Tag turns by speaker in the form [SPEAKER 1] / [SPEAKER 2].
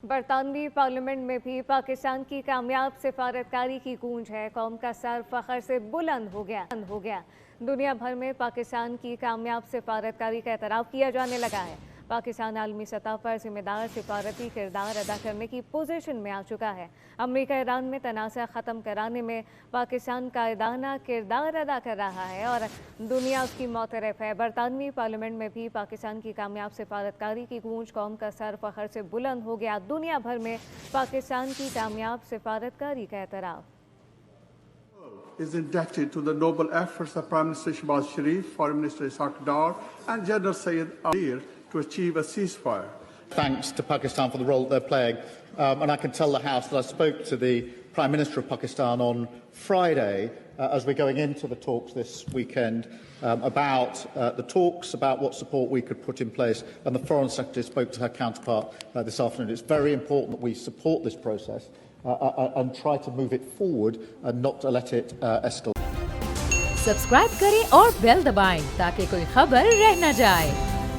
[SPEAKER 1] बरतानवी parliament में भी पाकिस्तान की कामयाब सिफारतकारी की गूंज है। कौम का सर फख्र से बुलंद हो गया। दुनिया भर में पाकिस्तान की कामयाब सिफारतकारी का एतराफ़ किया जाने लगा है। पाकिस्तान आलमी सतह पर जिम्मेदार सिफारती किरदार अदा करने की पोजीशन में आ चुका है। अमरीका ईरान में तनाज़ा ख़त्म कराने में पाकिस्तान कायदाना किरदार अदा कर रहा है और दुनिया उसकी मोतरफ है। बरतानवी पार्लियामेंट में भी पाकिस्तान की कामयाब सिफारतकारी की गूंज, कौम का सर फख्र से बुलंद हो गया। दुनिया भर में पाकिस्तान की कामयाब सिफारतकारी का एतराफ़
[SPEAKER 2] is indebted to the noble efforts of Prime Minister Shehbaz Sharif, Foreign Minister Ishaq Dar and General Syed Amir to achieve a ceasefire.
[SPEAKER 3] Thanks to Pakistan for the role that they're playing. And I can tell the House that I spoke to the Prime Minister of Pakistan on Friday as we're going into the talks this weekend about the talks, about what support we could put in place, and the Foreign Secretary spoke to her counterpart this afternoon. It's very important that we support this process and try to move it forward and not to let it escalate.
[SPEAKER 4] Subscribe करें और bell दबाएं ताकि कोई खबर रह न जाए।